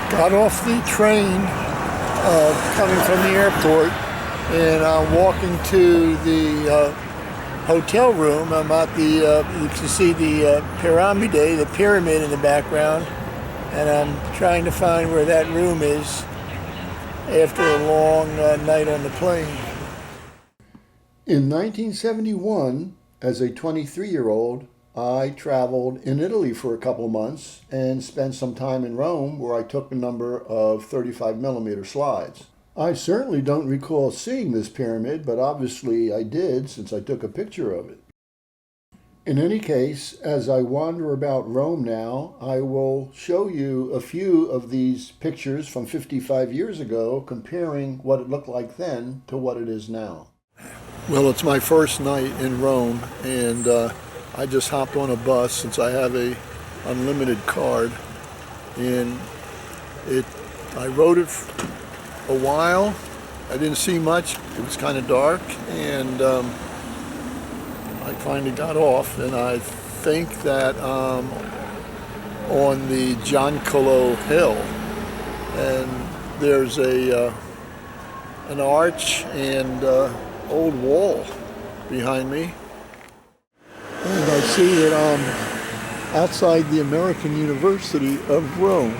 Got off the train coming from the airport, and I'm walking to the hotel room. I'm at the, you can see the pyramide, the pyramid in the background, and I'm trying to find where that room is after a long night on the plane. In 1971, as a 23-year-old, I traveled in Italy for a couple months and spent some time in Rome where I took a number of 35mm slides. I certainly don't recall seeing this pyramid, but obviously I did since I took a picture of it. In any case, as I wander about Rome now, I will show you a few of these pictures from 55 years ago, comparing what it looked like then to what it is now. Well, it's my first night in Rome, and I just hopped on a bus since I have a unlimited card, and I rode it a while. I didn't see much. It was kind of dark, and I finally got off, and I think that on the Giancolo Hill, and there's an arch and old wall behind me. And I see that I'm outside the American University of Rome.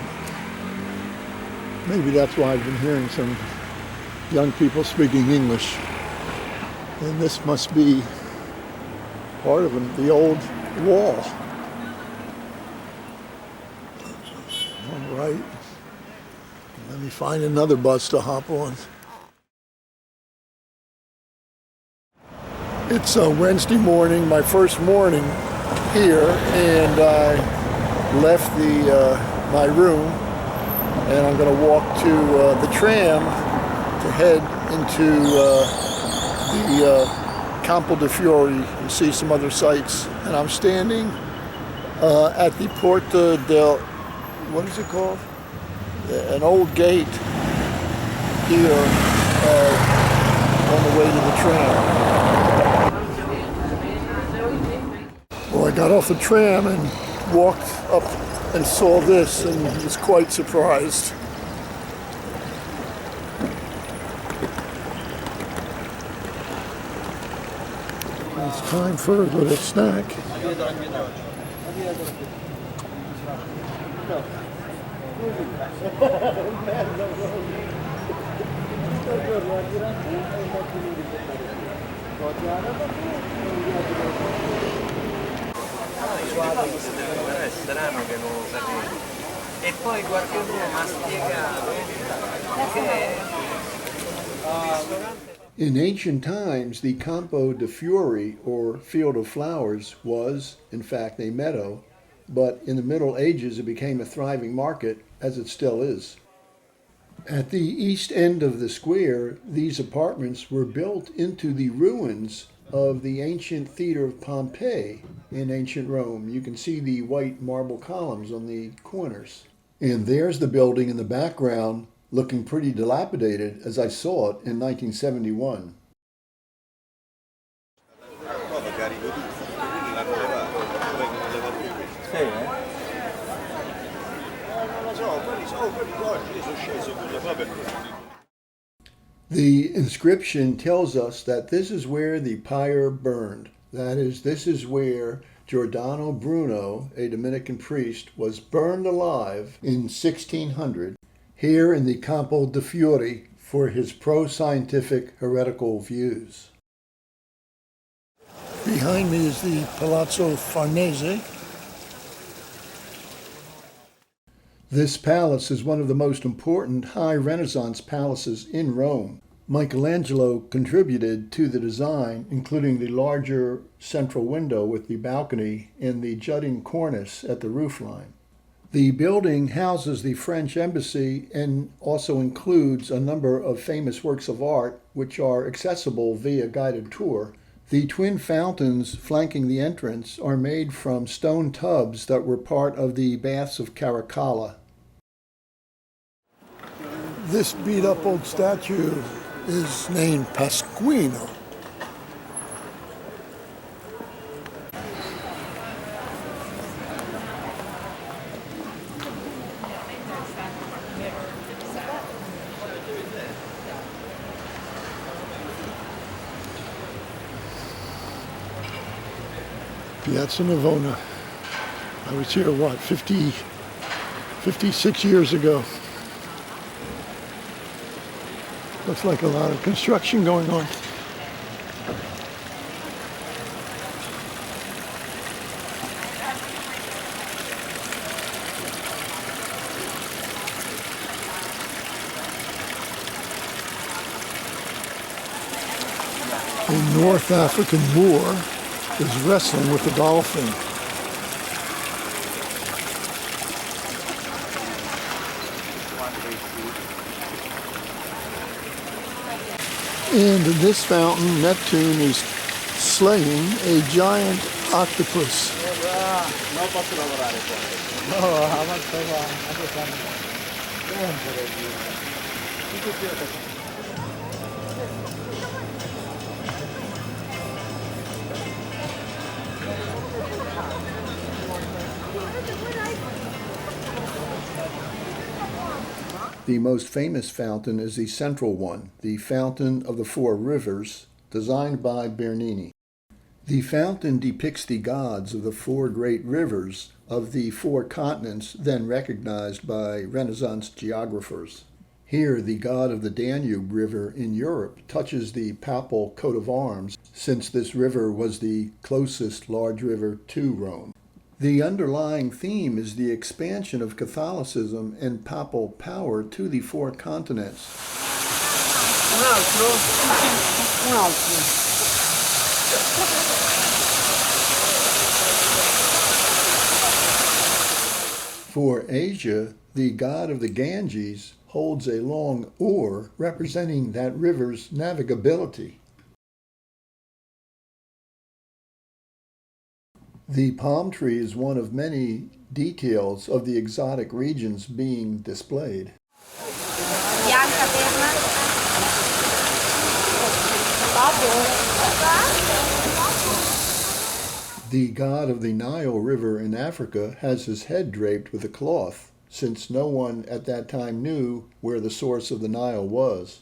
Maybe that's why I've been hearing some young people speaking English. And this must be part of the old wall. All right. Let me find another bus to hop on. It's a Wednesday morning, my first morning here, and I left my room, and I'm going to walk to the tram to head into the Campo de Fiori and see some other sights. And I'm standing at the Porta del, what is it called? An old gate here on the way to the tram. Well, I got off the tram and walked up and saw this and was quite surprised. It's time for a little snack. Strano che non lo sapevo. E poi qualcuno mi ha spiegato che in ancient times, the Campo de Fiori, or Field of Flowers, was, in fact, a meadow, but in the Middle Ages it became a thriving market, as it still is. At the east end of the square, these apartments were built into the ruins of the ancient theater of Pompeii in ancient Rome. You can see the white marble columns on the corners. And there's the building in the background, looking pretty dilapidated as I saw it in 1971. The inscription tells us that this is where the pyre burned. That is, this is where Giordano Bruno, a Dominican priest, was burned alive in 1600 here in the Campo de Fiori for his pro-scientific heretical views. Behind me is the Palazzo Farnese. This palace is one of the most important high Renaissance palaces in Rome. Michelangelo contributed to the design, including the larger central window with the balcony and the jutting cornice at the roofline. The building houses the French embassy and also includes a number of famous works of art which are accessible via guided tour. The twin fountains flanking the entrance are made from stone tubs that were part of the baths of Caracalla. This beat-up old statue is named Pasquino. Piazza Navona. I was here, what, 56 years ago. Looks like a lot of construction going on. A North African Moor is wrestling with a dolphin. And in this fountain, Neptune is slaying a giant octopus. The most famous fountain is the central one, the Fountain of the Four Rivers, designed by Bernini. The fountain depicts the gods of the four great rivers of the four continents then recognized by Renaissance geographers. Here, the god of the Danube River in Europe touches the papal coat of arms, since this river was the closest large river to Rome. The underlying theme is the expansion of Catholicism and papal power to the four continents. For Asia, the god of the Ganges holds a long oar representing that river's navigability. The palm tree is one of many details of the exotic regions being displayed. The god of the Nile River in Africa has his head draped with a cloth, since no one at that time knew where the source of the Nile was.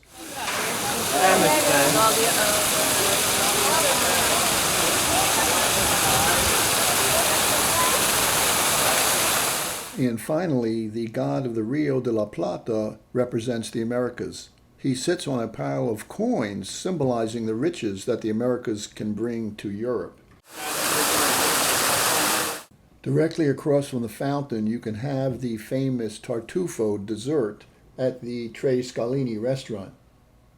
And finally, the god of the Rio de la Plata represents the Americas. He sits on a pile of coins symbolizing the riches that the Americas can bring to Europe. Directly across from the fountain, you can have the famous tartufo dessert at the Tre Scalini restaurant.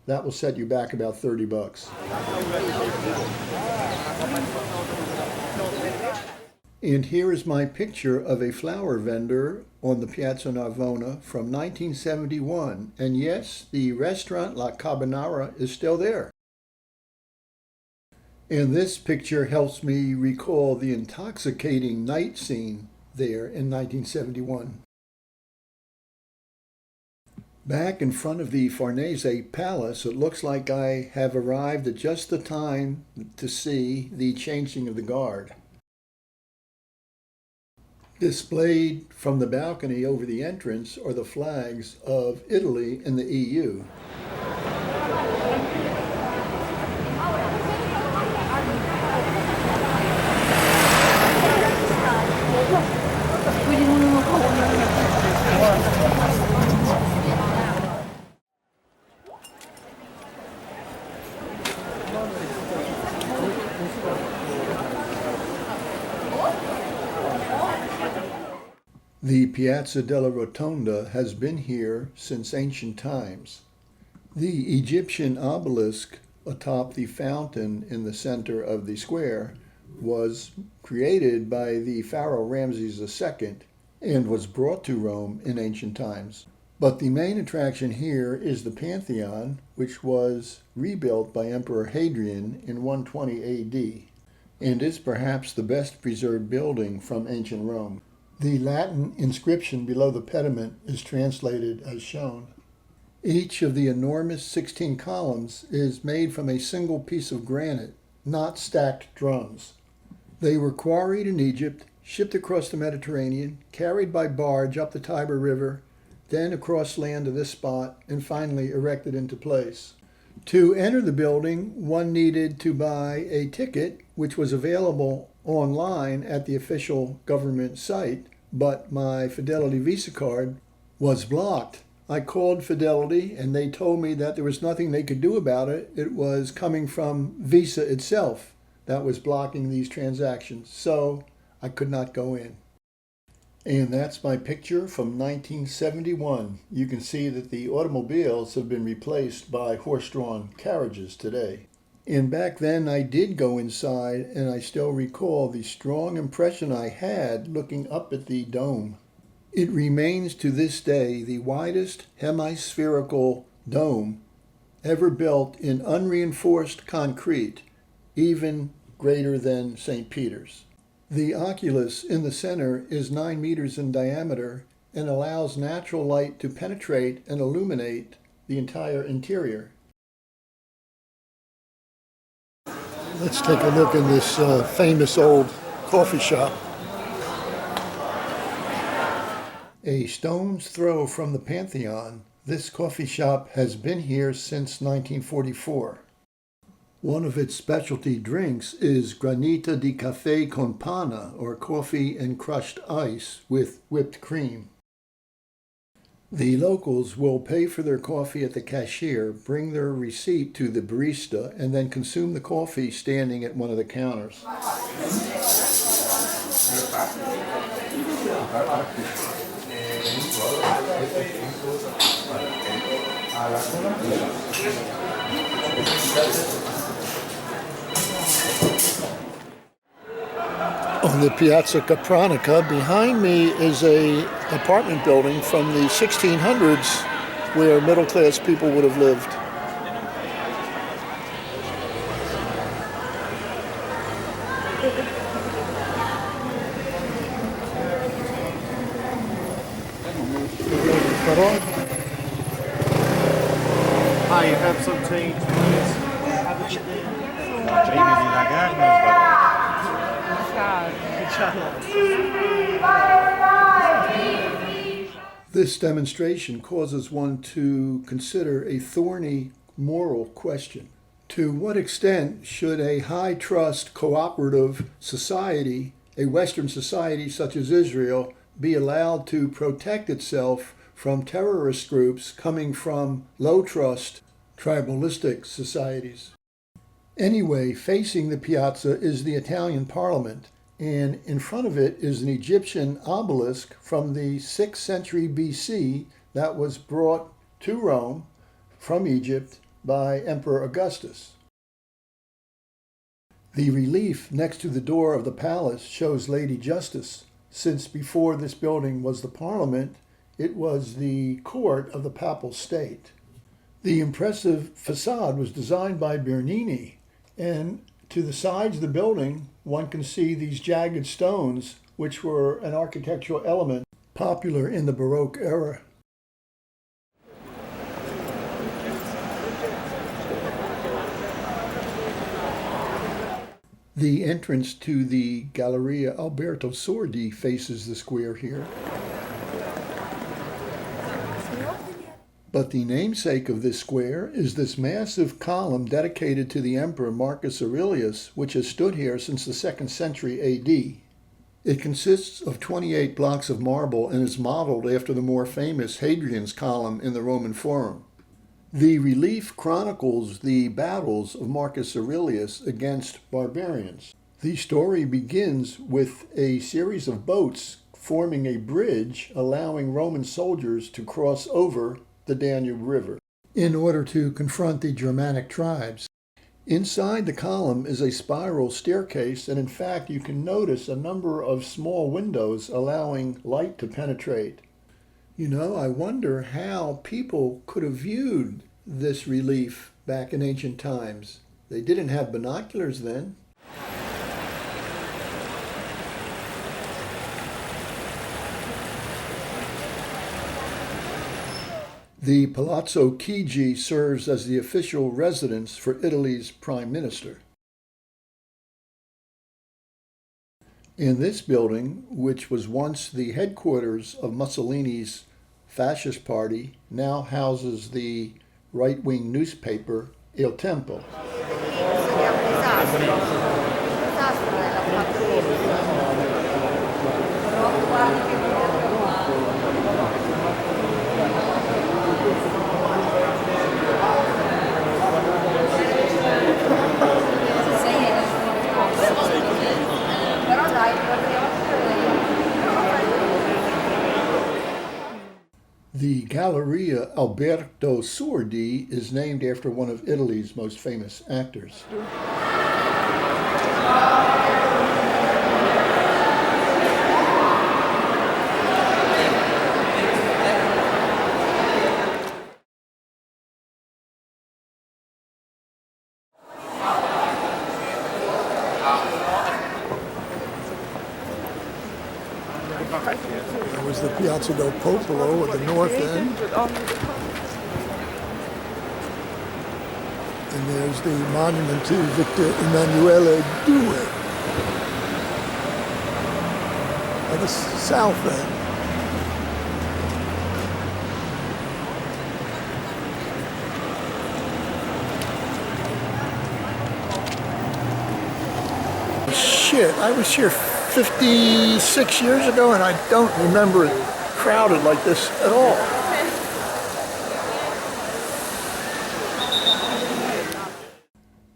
That will set you back about $30. And here is my picture of a flower vendor on the Piazza Navona from 1971. And yes, the restaurant La Carbonara is still there. And this picture helps me recall the intoxicating night scene there in 1971. Back in front of the Farnese Palace, it looks like I have arrived at just the time to see the changing of the guard. Displayed from the balcony over the entrance are the flags of Italy and the EU. The Piazza della Rotonda has been here since ancient times. The Egyptian obelisk atop the fountain in the center of the square was created by the Pharaoh Ramses II and was brought to Rome in ancient times. But the main attraction here is the Pantheon, which was rebuilt by Emperor Hadrian in 120 AD and is perhaps the best preserved building from ancient Rome. The Latin inscription below the pediment is translated as shown. Each of the enormous 16 columns is made from a single piece of granite, not stacked drums. They were quarried in Egypt, shipped across the Mediterranean, carried by barge up the Tiber River, then across land to this spot, and finally erected into place. To enter the building, one needed to buy a ticket, which was available online at the official government site, but my Fidelity Visa card was blocked. I called Fidelity and they told me that there was nothing they could do about it. It was coming from Visa itself that was blocking these transactions, so I could not go in. And that's my picture from 1971. You can see that the automobiles have been replaced by horse-drawn carriages today. And back then I did go inside, and I still recall the strong impression I had looking up at the dome. It remains to this day the widest hemispherical dome ever built in unreinforced concrete, even greater than St. Peter's. The oculus in the center is 9 meters in diameter and allows natural light to penetrate and illuminate the entire interior. Let's take a look in this famous old coffee shop. A stone's throw from the Pantheon, this coffee shop has been here since 1944. One of its specialty drinks is granita di café con panna, or coffee and crushed ice with whipped cream. The locals will pay for their coffee at the cashier, bring their receipt to the barista, and then consume the coffee standing at one of the counters. On the Piazza Capranica, behind me is an apartment building from the 1600s where middle-class people would have lived. Hi, you have some change, please. This demonstration causes one to consider a thorny moral question. To what extent should a high-trust cooperative society, a Western society such as Israel, be allowed to protect itself from terrorist groups coming from low-trust, tribalistic societies? Anyway, facing the piazza is the Italian Parliament, and in front of it is an Egyptian obelisk from the 6th century BC that was brought to Rome from Egypt by Emperor Augustus. The relief next to the door of the palace shows Lady Justice, since before this building was the Parliament, it was the court of the Papal State. The impressive facade was designed by Bernini, and to the sides of the building, one can see these jagged stones, which were an architectural element popular in the Baroque era. The entrance to the Galleria Alberto Sordi faces the square here. But the namesake of this square is this massive column dedicated to the Emperor Marcus Aurelius, which has stood here since the 2nd century AD. It consists of 28 blocks of marble and is modeled after the more famous Hadrian's column in the Roman Forum. The relief chronicles the battles of Marcus Aurelius against barbarians. The story begins with a series of boats forming a bridge allowing Roman soldiers to cross over the Danube River in order to confront the Germanic tribes. Inside the column is a spiral staircase, and in fact you can notice a number of small windows allowing light to penetrate. You know, I wonder how people could have viewed this relief back in ancient times. They didn't have binoculars then. The Palazzo Chigi serves as the official residence for Italy's Prime Minister. In this building, which was once the headquarters of Mussolini's fascist party, now houses the right-wing newspaper Il Tempo. The Galleria Alberto Sordi is named after one of Italy's most famous actors. There was the Piazza del Popolo at the north end. And there's the monument to Victor Emanuele II at the south end. Shit, I was here 56 years ago and I don't remember it crowded like this at all.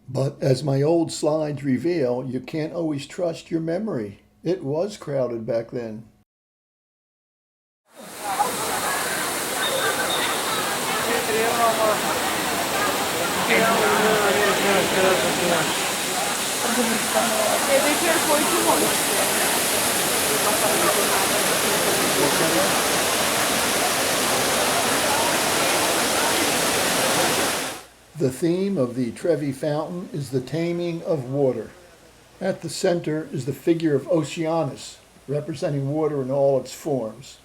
But as my old slides reveal, you can't always trust your memory. It was crowded back then. The theme of the Trevi Fountain is the taming of water. At the center is the figure of Oceanus, representing water in all its forms.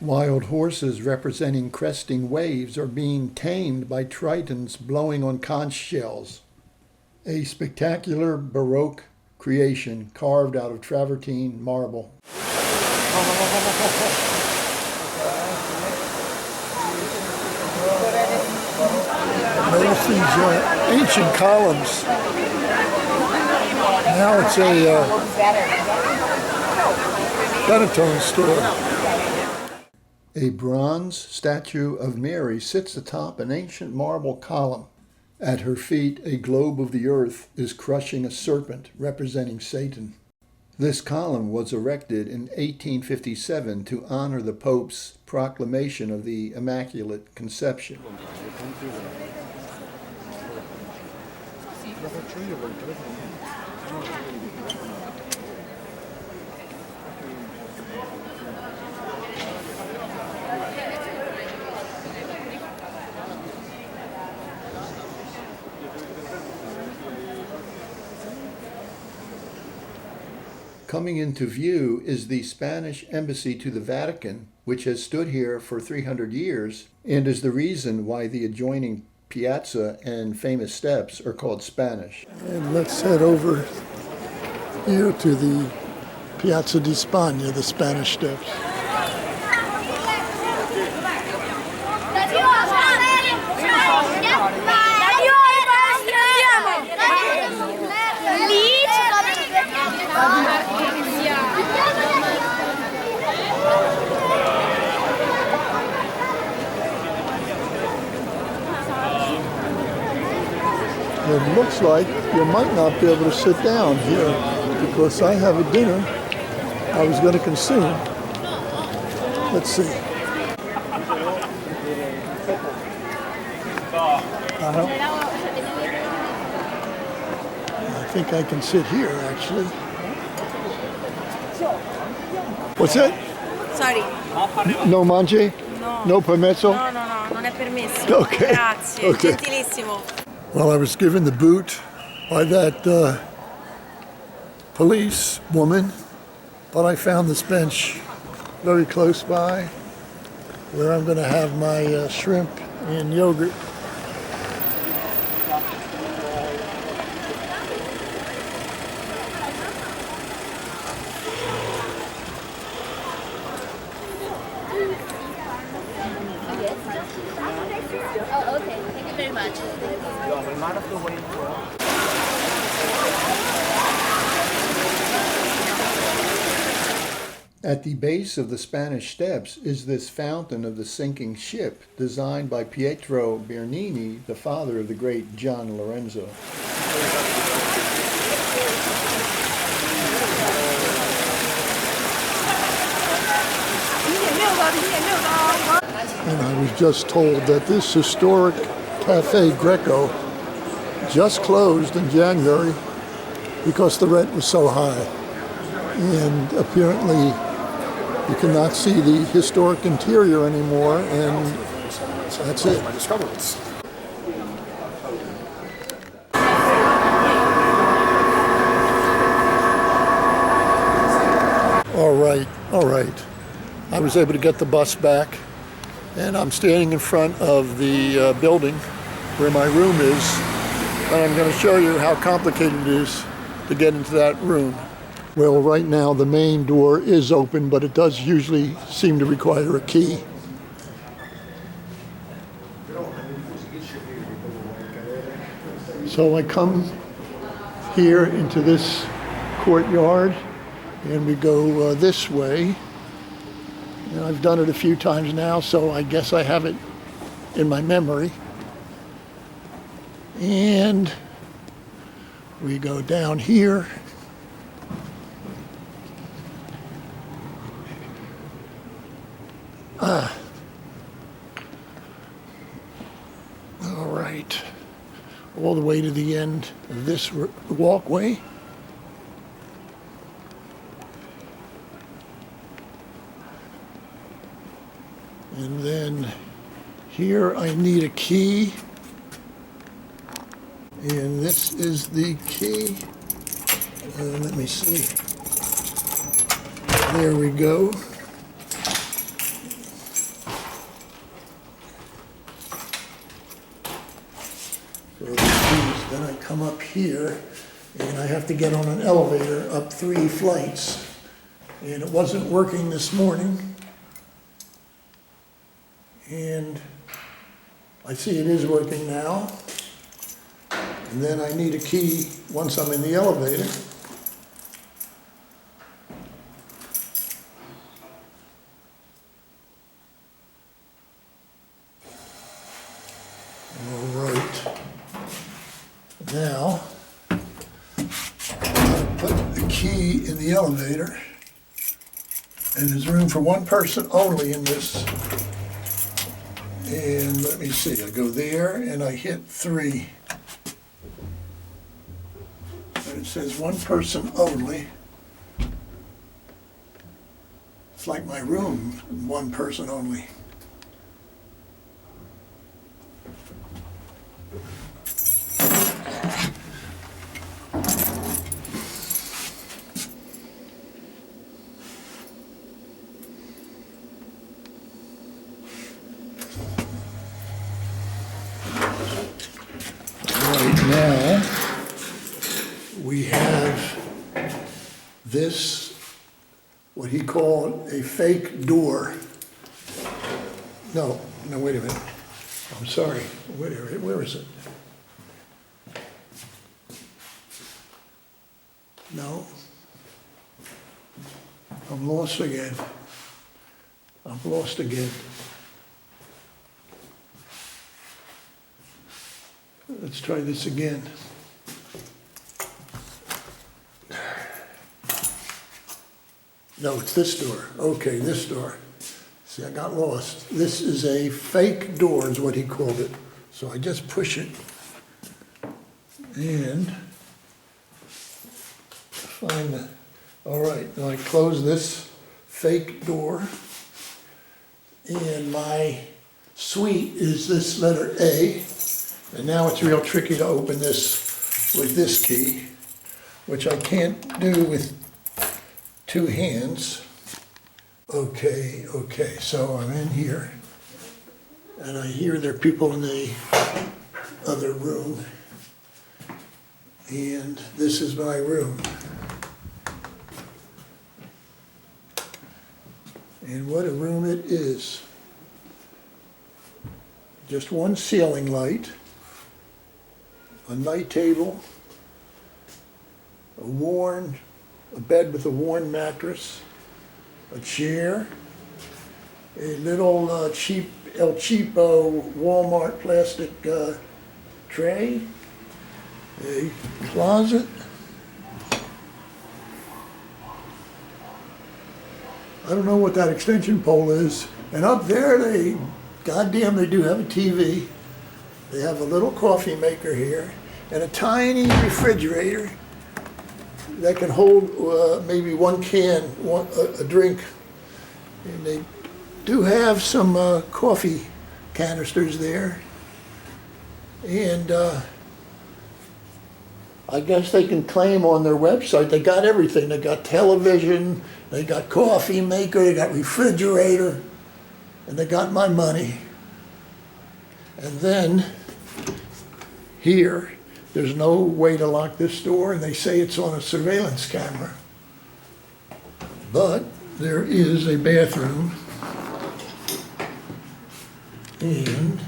Wild horses representing cresting waves are being tamed by tritons blowing on conch shells. A spectacular Baroque creation carved out of travertine marble. Notice these ancient columns. Now it's a Benetton store. A bronze statue of Mary sits atop an ancient marble column. At her feet, a globe of the earth is crushing a serpent representing Satan. This column was erected in 1857 to honor the Pope's proclamation of the Immaculate Conception. Coming into view is the Spanish embassy to the Vatican, which has stood here for 300 years and is the reason why the adjoining piazza and famous steps are called Spanish. And let's head over here to the Piazza di Spagna, the Spanish steps. It looks like you might not be able to sit down here because I have a dinner I was going to consume. Let's see. I think I can sit here actually. What's that? Sorry. No mangi? No. No permesso? No, non è permesso. Okay. Grazie, Okay. gentilissimo. Well, I was given the boot by that police woman, but I found this bench very close by where I'm going to have my shrimp and yogurt. Oh, okay. Thank you very much. At the base of the Spanish Steps is this fountain of the sinking ship, designed by Pietro Bernini, the father of the great Gian Lorenzo. And I was just told that this historic Cafe Greco just closed in January because the rent was so high. And apparently you cannot see the historic interior anymore, and that's it. All right. I was able to get the bus back, and I'm standing in front of the building where my room is, and I'm going to show you how complicated it is to get into that room. Well, right now the main door is open, but it does usually seem to require a key. So I come here into this courtyard, and we go this way. And I've done it a few times now, so I guess I have it in my memory. And we go down here. All right. All the way to the end of this walkway. And then here I need a key. And this is the key. Let me see. There we go. So the keys. Then I come up here, and I have to get on an elevator up 3 flights. And it wasn't working this morning. And I see it is working now. And then I need a key once I'm in the elevator. All right. Now, I put the key in the elevator. And there's room for one person only in this. And let me see, I go there and I hit 3. And it says one person only. It's like my room, one person only. Now, we have this, what he called a fake door. No, wait a minute. I'm sorry. Where is it? No. I'm lost again. Let's try this again. No, it's this door. Okay, this door. See, I got lost. This is a fake door is what he called it. So I just push it and find the, all right, now I close this fake door, and my suite is this letter A. And now it's real tricky to open this with this key, which I can't do with 2 hands. Okay, so I'm in here, and I hear there are people in the other room, and this is my room. And what a room it is. Just one ceiling light, a night table, a bed with a worn mattress, a chair, a little cheap El Cheapo Walmart plastic tray, a closet, I don't know what that extension pole is, and up there they do have a TV. They have a little coffee maker here and a tiny refrigerator that can hold maybe one can, a drink. And they do have some coffee canisters there. And I guess they can claim on their website, they got everything. They got television, they got coffee maker, they got refrigerator, and they got my money. And then here, there's no way to lock this door, and they say it's on a surveillance camera. But there is a bathroom, and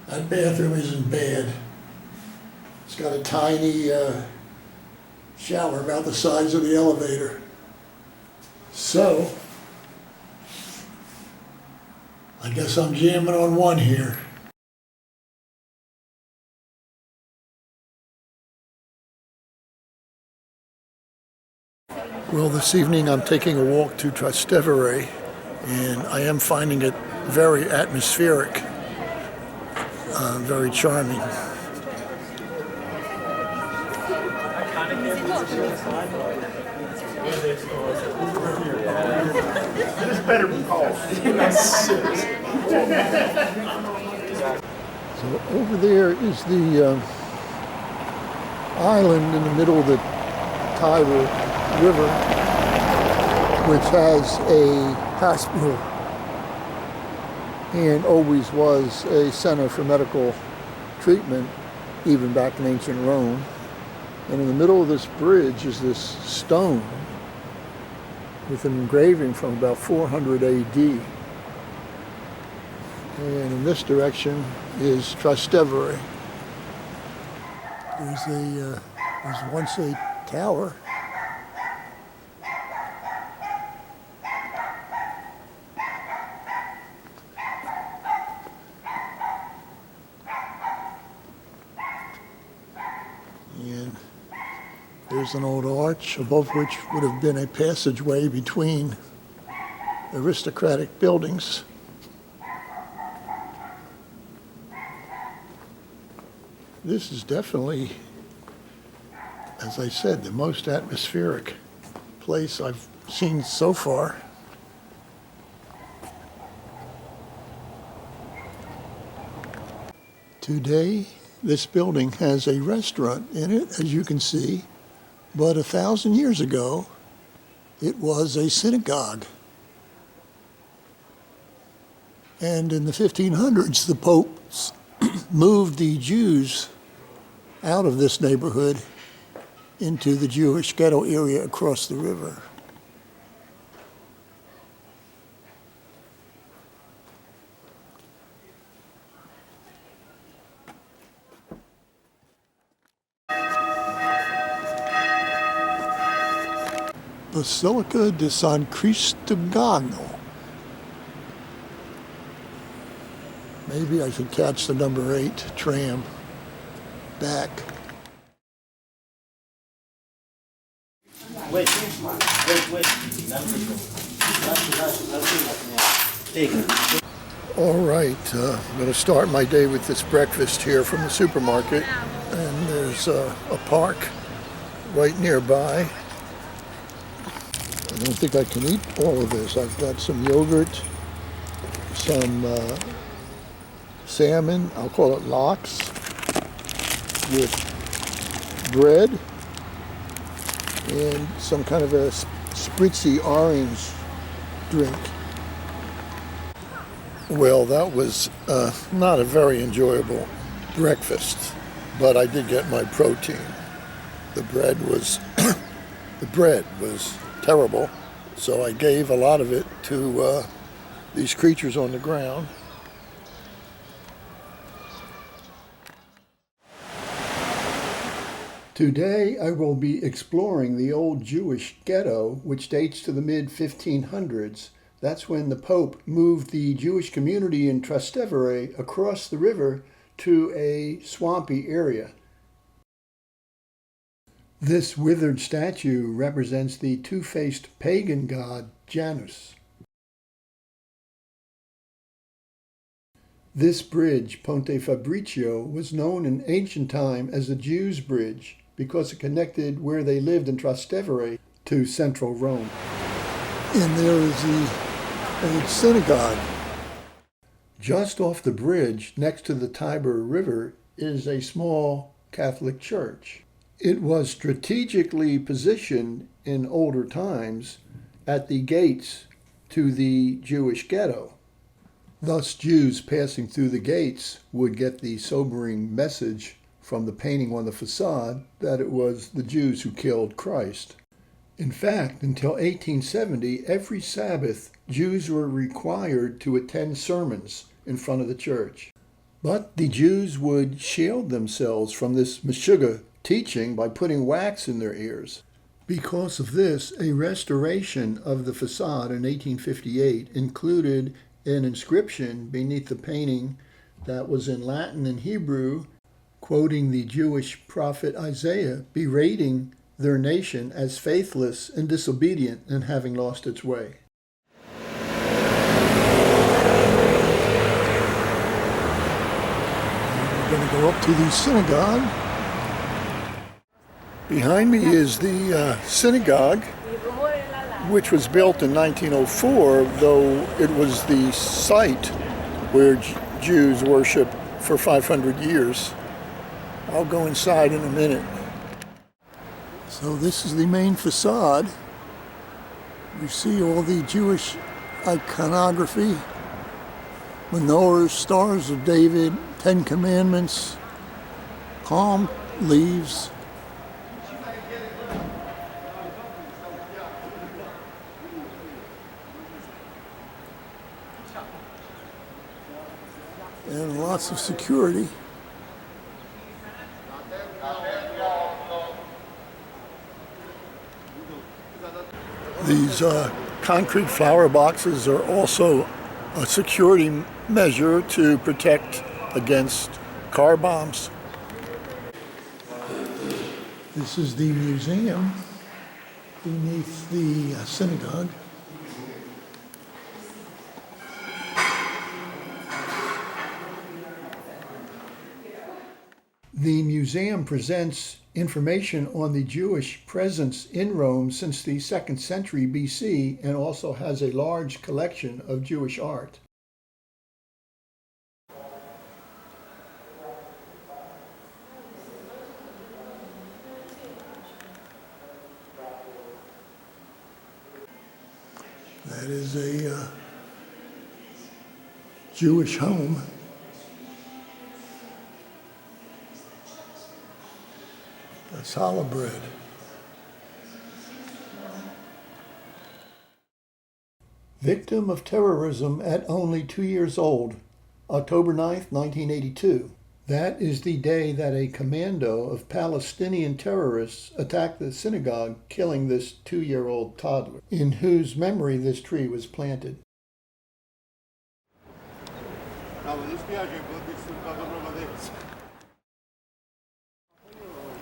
that bathroom isn't bad. It's got a tiny shower about the size of the elevator. So, I guess I'm jamming on one here. Well, this evening I'm taking a walk to Trastevere, and I am finding it very atmospheric, very charming. This better be called. So over there is the island in the middle of the Tiber River, which has a hospital and always was a center for medical treatment, even back in ancient Rome. And in the middle of this bridge is this stone with an engraving from about 400 AD. And in this direction is Trastevere. There's once a tower. And there's an old arch above which would have been a passageway between aristocratic buildings. This is definitely, as I said, the most atmospheric place I've seen so far. Today, this building has a restaurant in it, as you can see, but 1,000 years ago, it was a synagogue. And in the 1500s, the popes moved the Jews out of this neighborhood into the Jewish ghetto area across the river. Basilica di San Cristogano. Maybe I should catch the number 8 tram back. Wait. All right, I'm going to start my day with this breakfast here from the supermarket. And there's a park right nearby. I don't think I can eat all of this. I've got some yogurt, some salmon, I'll call it lox, with bread, and some kind of a spritzy orange drink. Well, that was not a very enjoyable breakfast, but I did get my protein. The bread was terrible, so I gave a lot of it to these creatures on the ground. Today I will be exploring the old Jewish ghetto, which dates to the mid-1500s. That's when the Pope moved the Jewish community in Trastevere across the river to a swampy area. This withered statue represents the two-faced pagan god Janus. This bridge, Ponte Fabricio, was known in ancient time as the Jews' Bridge because it connected where they lived in Trastevere to central Rome. And there is the old synagogue. Just off the bridge, next to the Tiber River, is a small Catholic church. It was strategically positioned in older times at the gates to the Jewish ghetto. Thus, Jews passing through the gates would get the sobering message from the painting on the facade that it was the Jews who killed Christ. In fact, until 1870, every Sabbath, Jews were required to attend sermons in front of the church. But the Jews would shield themselves from this Meshuggah teaching by putting wax in their ears. Because of this, a restoration of the facade in 1858 included an inscription beneath the painting that was in Latin and Hebrew, quoting the Jewish prophet Isaiah, berating their nation as faithless and disobedient and having lost its way. We're going to go up to the synagogue. Behind me is the synagogue, which was built in 1904, though it was the site where Jews worshiped for 500 years. I'll go inside in a minute. So this is the main facade. You see all the Jewish iconography, menorahs, stars of David, Ten Commandments, palm leaves. And lots of security. These concrete flower boxes are also a security measure to protect against car bombs. This is the museum beneath the synagogue. The museum presents information on the Jewish presence in Rome since the 2nd century BC and also has a large collection of Jewish art. That is a Jewish home. That's challah bread. Victim of terrorism at only 2 years old, October 9th, 1982. That is the day that a commando of Palestinian terrorists attacked the synagogue, killing this 2-year-old toddler, in whose memory this tree was planted.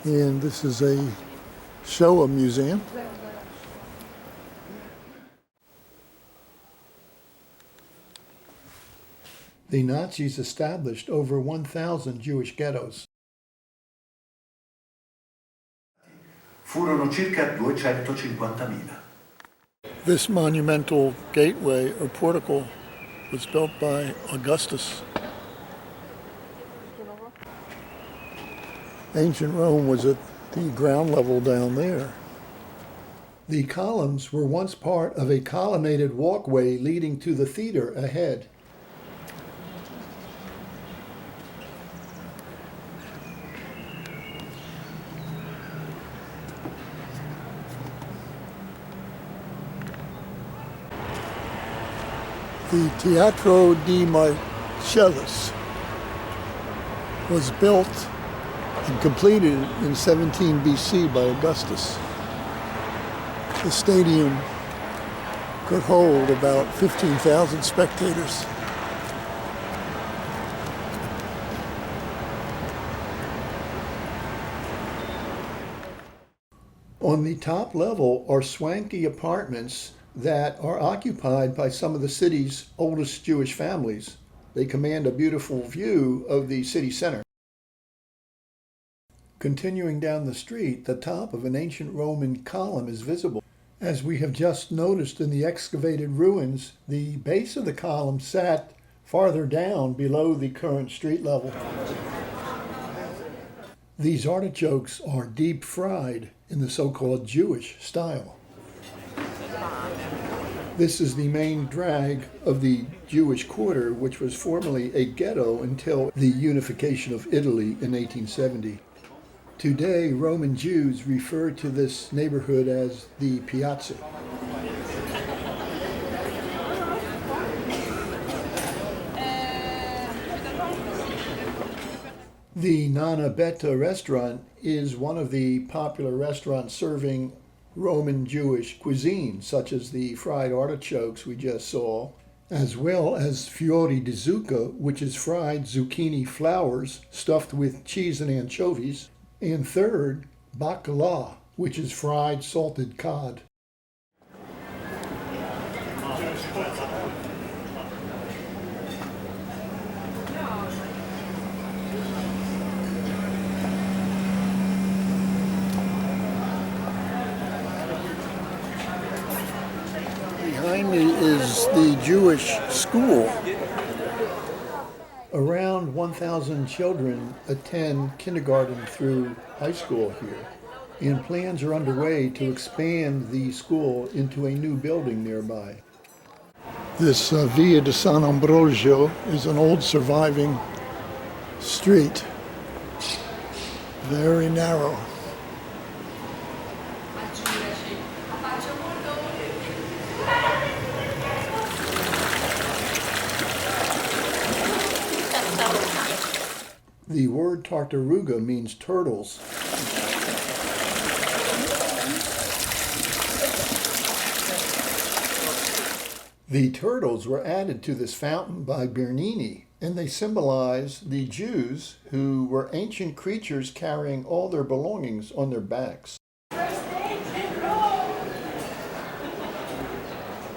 And this is a Shoah museum. The Nazis established over 1,000 Jewish ghettos. Furono circa 250.000. This monumental gateway or portico was built by Augustus. Ancient Rome was at the ground level down there. The columns were once part of a colonnaded walkway leading to the theater ahead. The Teatro di Marcellus was built and completed in 17 BC by Augustus. The stadium could hold about 15,000 spectators. On the top level are swanky apartments that are occupied by some of the city's oldest Jewish families. They command a beautiful view of the city center. Continuing down the street, the top of an ancient Roman column is visible. As we have just noticed in the excavated ruins, the base of the column sat farther down below the current street level. These artichokes are deep fried in the so-called Jewish style. This is the main drag of the Jewish quarter, which was formerly a ghetto until the unification of Italy in 1870. Today, Roman Jews refer to this neighborhood as the Piazza. The Nana Beta restaurant is one of the popular restaurants serving Roman Jewish cuisine, such as the fried artichokes we just saw, as well as fiori di zucca, which is fried zucchini flowers stuffed with cheese and anchovies, and third, bacala, which is fried salted cod. Behind me is the Jewish school. Around 1,000 children attend kindergarten through high school here, and plans are underway to expand the school into a new building nearby. This Via di San Ambrogio is an old surviving street, very narrow. The word tartaruga means turtles. The turtles were added to this fountain by Bernini, and they symbolize the Jews who were ancient creatures carrying all their belongings on their backs.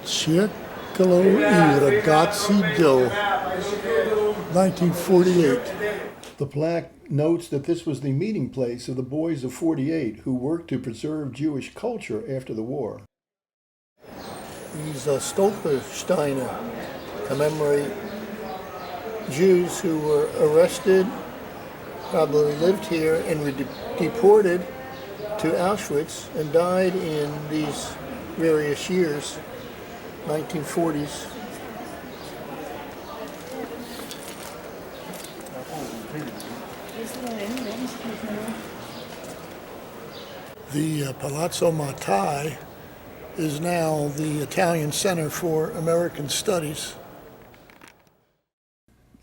Circolo I ragazzi del 1948. The plaque notes that this was the meeting place of the boys of 48 who worked to preserve Jewish culture after the war. These Stolpersteine commemorate Jews who were arrested, probably lived here, and were deported to Auschwitz and died in these various years, 1940s. The Palazzo Mattei is now the Italian Center for American Studies.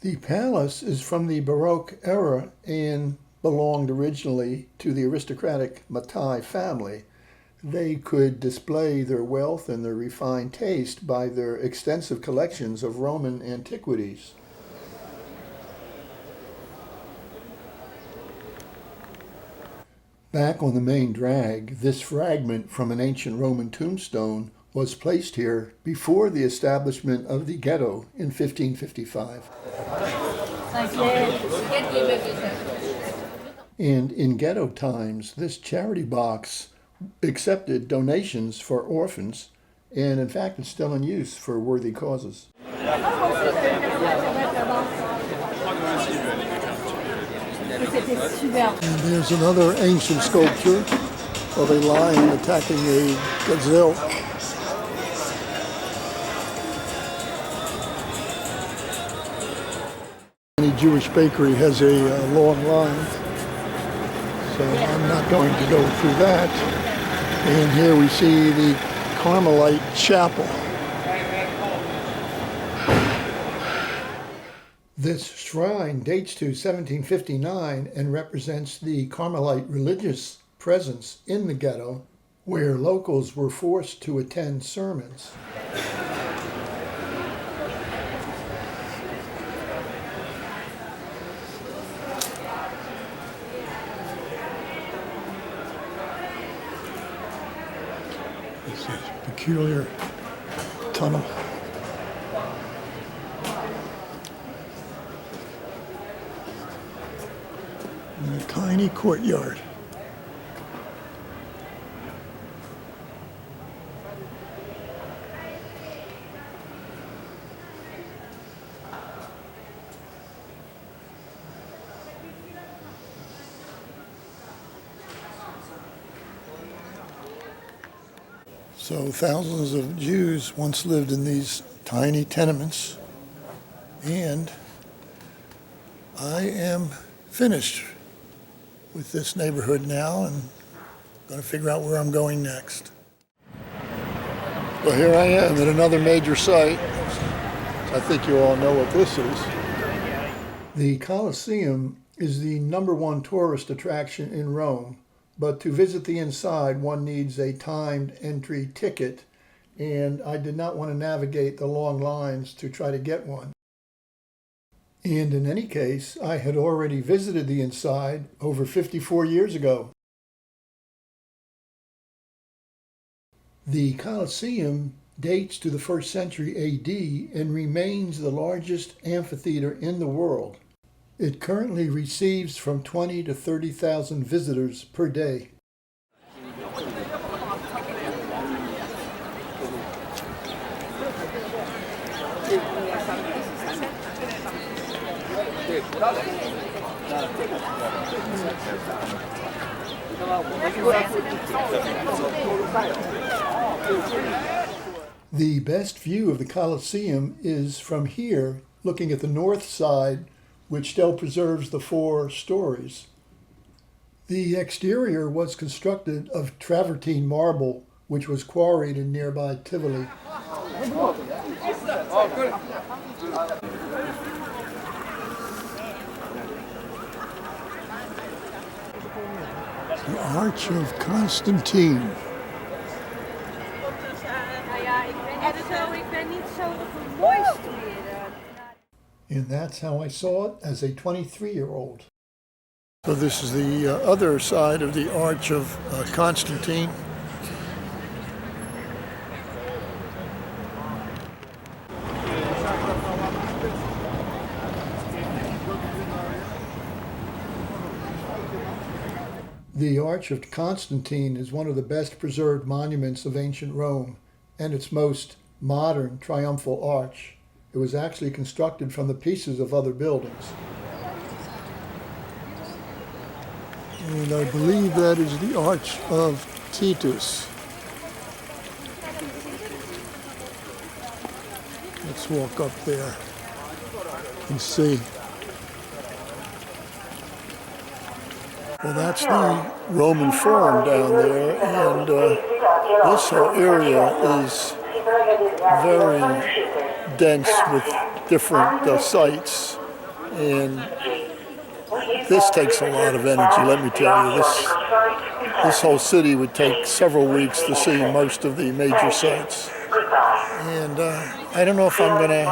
The palace is from the Baroque era and belonged originally to the aristocratic Mattei family. They could display their wealth and their refined taste by their extensive collections of Roman antiquities. Back on the main drag, this fragment from an ancient Roman tombstone was placed here before the establishment of the ghetto in 1555. And in ghetto times, this charity box accepted donations for orphans, and in fact, it's still in use for worthy causes. And there's another ancient sculpture of a lion attacking a gazelle. Any Jewish bakery has a long line, so I'm not going to go through that. And here we see the Carmelite Chapel. This shrine dates to 1759 and represents the Carmelite religious presence in the ghetto, where locals were forced to attend sermons. This is a peculiar tunnel. In a tiny courtyard. So thousands of Jews once lived in these tiny tenements, and I am finished with this neighborhood now and going to figure out where I'm going next. Well, here I am at another major site. I think you all know what this is. The Colosseum is the #1 tourist attraction in Rome, but to visit the inside one needs a timed entry ticket, and I did not want to navigate the long lines to try to get one. And in any case, I had already visited the inside over 54 years ago. The Colosseum dates to the 1st century AD and remains the largest amphitheater in the world. It currently receives from 20 to 30,000 visitors per day. The best view of the Colosseum is from here, looking at the north side, which still preserves the 4 stories. The exterior was constructed of travertine marble, which was quarried in nearby Tivoli. The Arch of Constantine. And that's how I saw it as a 23-year-old. So this is the other side of the Arch of Constantine. The Arch of Constantine is one of the best preserved monuments of ancient Rome, and its most modern triumphal arch. It was actually constructed from the pieces of other buildings. And I believe that is the Arch of Titus. Let's walk up there and see. Well, that's the Roman Forum down there, and this whole area is very dense with different sites, and this takes a lot of energy, let me tell you. This whole city would take several weeks to see most of the major sites, and I don't know if I'm going to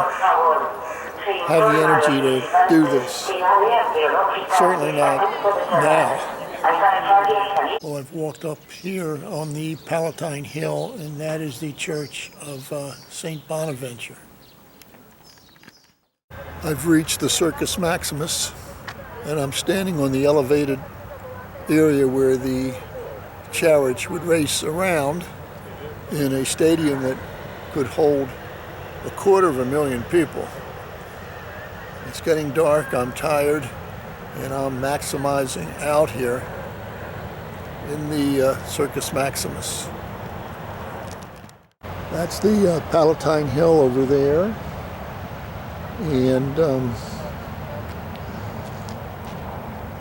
have the energy to do this. Certainly not now. Well, I've walked up here on the Palatine Hill, and that is the Church of St. Bonaventure. I've reached the Circus Maximus, and I'm standing on the elevated area where the chariot would race around in a stadium that could hold 250,000 people. It's getting dark, I'm tired, and I'm maximizing out here in the Circus Maximus. That's the Palatine Hill over there, and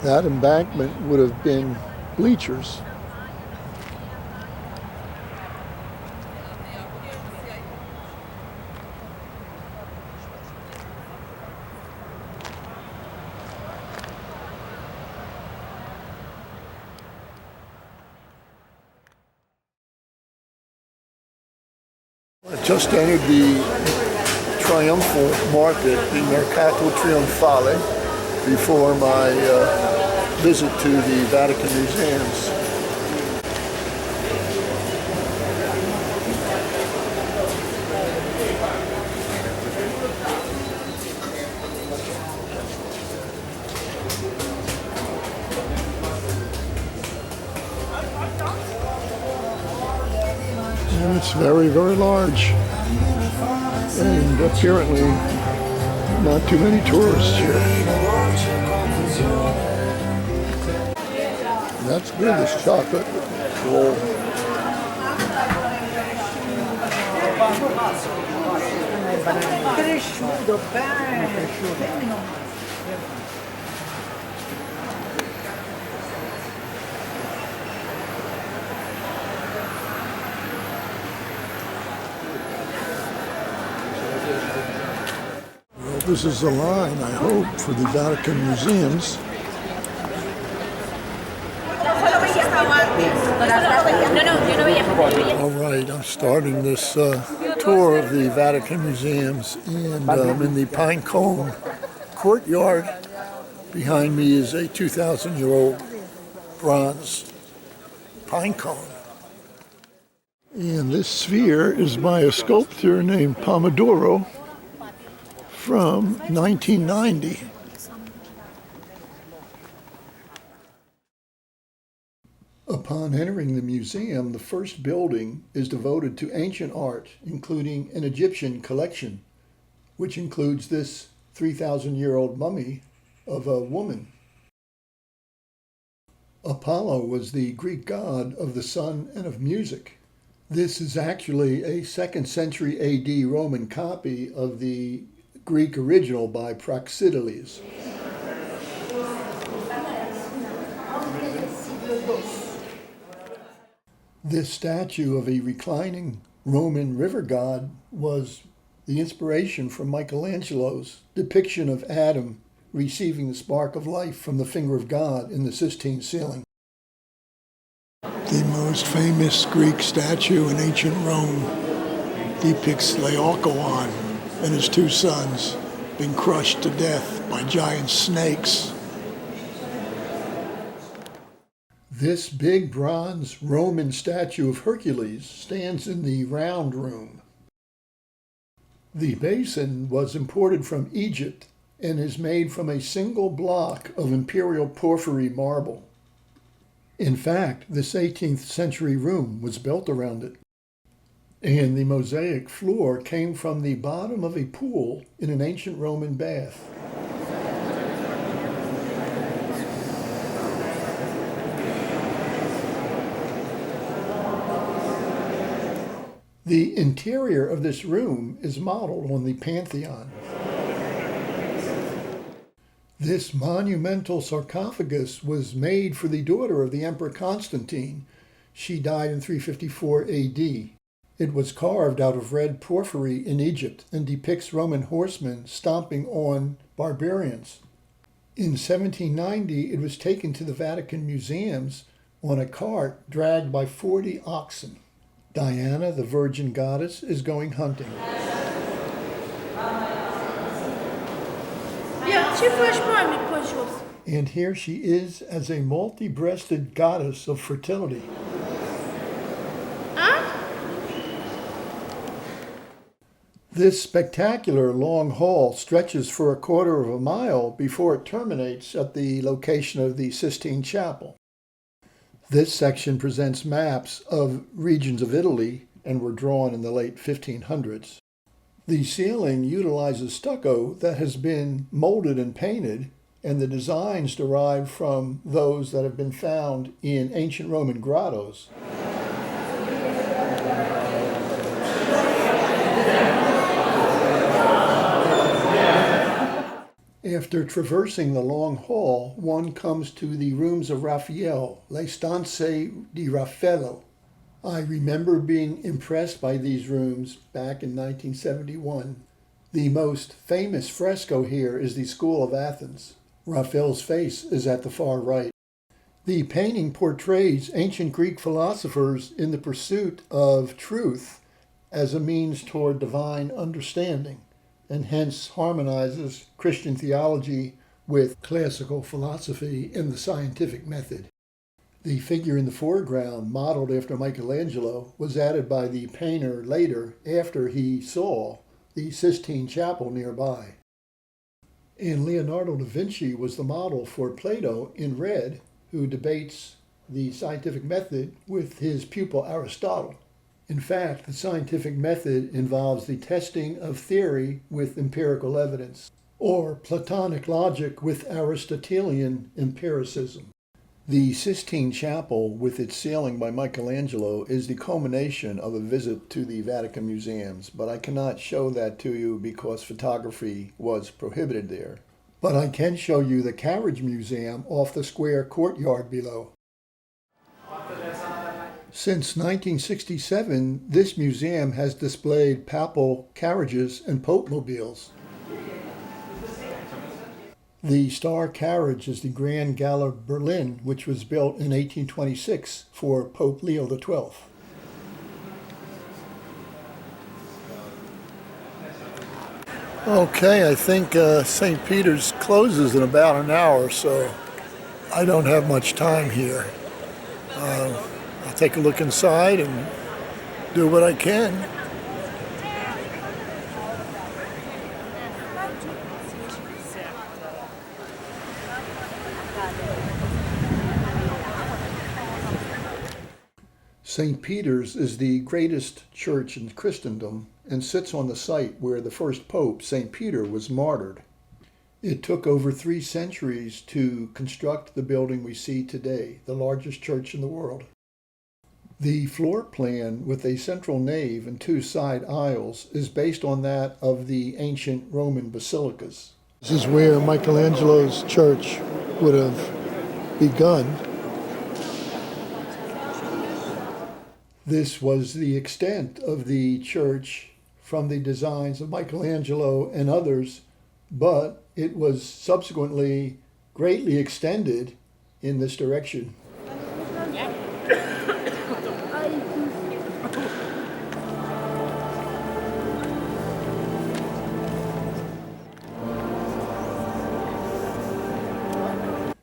that embankment would have been bleachers. I just entered the triumphal market, the Mercato Trionfale, before my visit to the Vatican museums. And it's very, very large. And apparently not too many tourists here. That's good, this chocolate roll. Well, this is the line, I hope, for the Vatican museums. All right, I'm starting this tour of the Vatican museums, and I'm in the Pinecone courtyard. Behind me is a 2,000-year-old bronze pine cone. And this sphere is by a sculptor named Pomodoro from 1990. Upon entering the museum, the first building is devoted to ancient art, including an Egyptian collection, which includes this 3,000-year-old mummy of a woman. Apollo was the Greek god of the sun and of music. This is actually a 2nd century AD Roman copy of the Greek original by Praxiteles. This statue of a reclining Roman river god was the inspiration for Michelangelo's depiction of Adam receiving the spark of life from the finger of God in the Sistine ceiling. The most famous Greek statue in ancient Rome depicts Laocoon and his 2 sons being crushed to death by giant snakes. This big bronze Roman statue of Hercules stands in the round room. The basin was imported from Egypt and is made from a single block of imperial porphyry marble. In fact, this 18th century room was built around it. And the mosaic floor came from the bottom of a pool in an ancient Roman bath. The interior of this room is modeled on the Pantheon. This monumental sarcophagus was made for the daughter of the Emperor Constantine. She died in 354 AD. It was carved out of red porphyry in Egypt and depicts Roman horsemen stomping on barbarians. In 1790, it was taken to the Vatican museums on a cart dragged by 40 oxen. Diana, the virgin goddess, is going hunting. And here she is as a multi-breasted goddess of fertility. This spectacular long hall stretches for a quarter of a mile before it terminates at the location of the Sistine Chapel. This section presents maps of regions of Italy and were drawn in the late 1500s. The ceiling utilizes stucco that has been molded and painted, and the designs derive from those that have been found in ancient Roman grottos. After traversing the long hall, one comes to the rooms of Raphael, Le Stanze di Raffaello. I remember being impressed by these rooms back in 1971. The most famous fresco here is the School of Athens. Raphael's face is at the far right. The painting portrays ancient Greek philosophers in the pursuit of truth as a means toward divine understanding, and hence harmonizes Christian theology with classical philosophy in the scientific method. The figure in the foreground, modeled after Michelangelo, was added by the painter later after he saw the Sistine Chapel nearby. And Leonardo da Vinci was the model for Plato in red, who debates the scientific method with his pupil Aristotle. In fact, the scientific method involves the testing of theory with empirical evidence, or Platonic logic with Aristotelian empiricism. The Sistine Chapel, with its ceiling by Michelangelo, is the culmination of a visit to the Vatican museums, but I cannot show that to you because photography was prohibited there. But I can show you the Carriage Museum off the square courtyard below. Since 1967, this museum has displayed papal carriages and pope-mobiles. The star carriage is the Grand Gala Berlin, which was built in 1826 for Pope Leo XII. Okay, I think St. Peter's closes in about an hour, so I don't have much time here. I'll take a look inside and do what I can. St. Peter's is the greatest church in Christendom and sits on the site where the first pope, St. Peter, was martyred. It took over 3 centuries to construct the building we see today, the largest church in the world. The floor plan with a central nave and 2 side aisles is based on that of the ancient Roman basilicas. This is where Michelangelo's church would have begun. This was the extent of the church from the designs of Michelangelo and others, but it was subsequently greatly extended in this direction.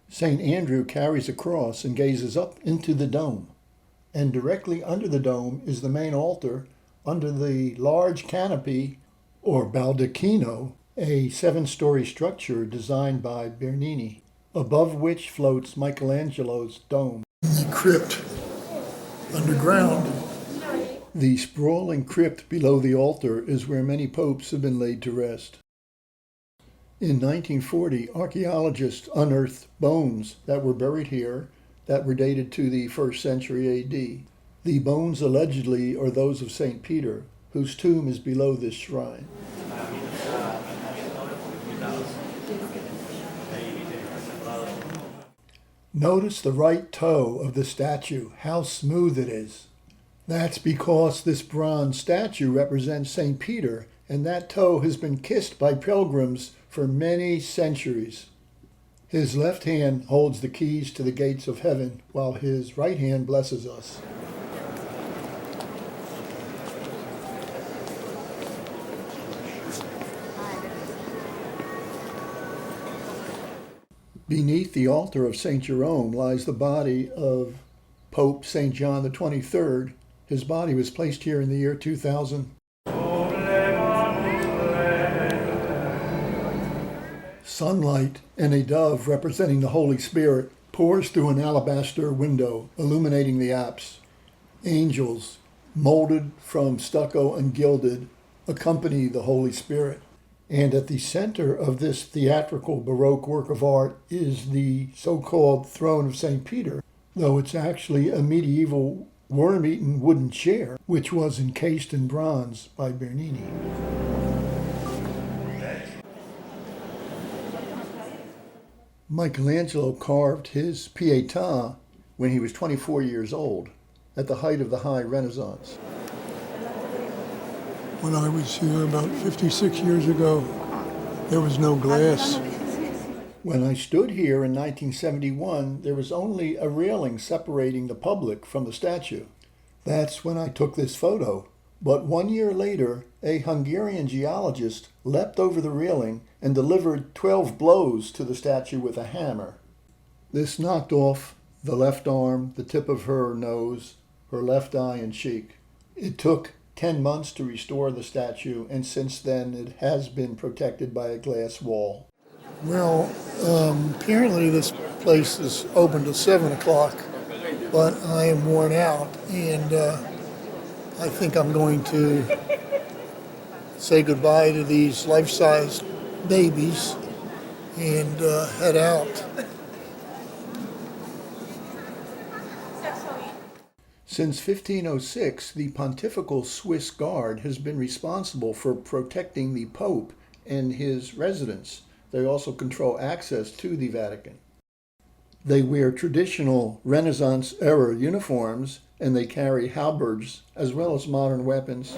St. Andrew carries a cross and gazes up into the dome. And directly under the dome is the main altar under the large canopy, or baldacchino, a 7-story structure designed by Bernini, above which floats Michelangelo's dome. The crypt underground. The sprawling crypt below the altar is where many popes have been laid to rest. In 1940, archaeologists unearthed bones that were buried here that were dated to the 1st century AD. The bones allegedly are those of St. Peter, whose tomb is below this shrine. Notice the right toe of the statue, how smooth it is. That's because this bronze statue represents St. Peter, and that toe has been kissed by pilgrims for many centuries. His left hand holds the keys to the gates of heaven, while his right hand blesses us. Beneath the altar of St. Jerome lies the body of Pope St. John XXIII. His body was placed here in the year 2000. Sunlight and a dove representing the Holy Spirit pours through an alabaster window, illuminating the apse. Angels, molded from stucco and gilded, accompany the Holy Spirit. And at the center of this theatrical Baroque work of art is the so-called throne of St. Peter, though it's actually a medieval worm-eaten wooden chair, which was encased in bronze by Bernini. Michelangelo carved his Pietà when he was 24 years old, at the height of the High Renaissance. When I was here about 56 years ago, there was no glass. When I stood here in 1971, there was only a railing separating the public from the statue. That's when I took this photo. But 1 year later, a Hungarian geologist leapt over the railing and delivered 12 blows to the statue with a hammer. This knocked off the left arm, the tip of her nose, her left eye and cheek. It took 10 months to restore the statue, and since then it has been protected by a glass wall. Well, apparently this place is open till 7 o'clock, but I am worn out, and I think I'm going to say goodbye to these life-size babies and head out. Since 1506, the Pontifical Swiss Guard has been responsible for protecting the Pope and his residence. They also control access to the Vatican. They wear traditional Renaissance-era uniforms, and they carry halberds as well as modern weapons.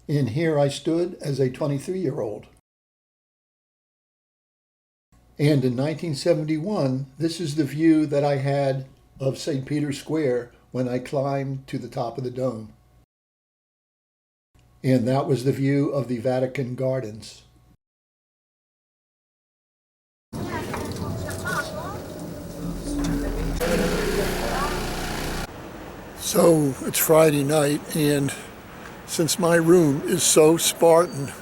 And here I stood as a 23-year-old. And in 1971, this is the view that I had of St. Peter's Square when I climbed to the top of the dome. And that was the view of the Vatican Gardens. So it's Friday night, and since my room is so Spartan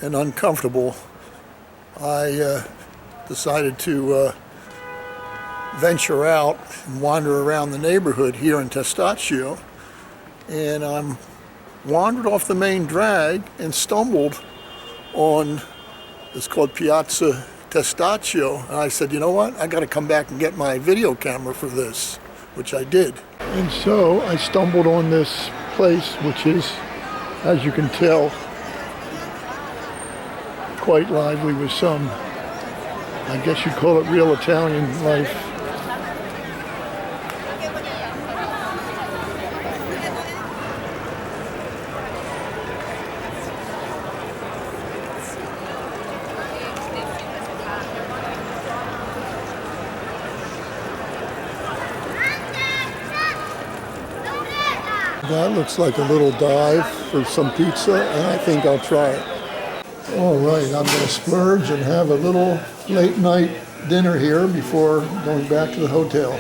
and uncomfortable, I decided to venture out and wander around the neighborhood here in Testaccio, and I'm wandered off the main drag and stumbled on, it's called Piazza Testaccio, and I said, you know what, I got to come back and get my video camera for this, which I did. And so I stumbled on this place, which is, as you can tell, quite lively with some, I guess you'd call it real Italian life. That looks like a little dive for some pizza, and I think I'll try it. All right, I'm going to splurge and have a little late night dinner here before going back to the hotel.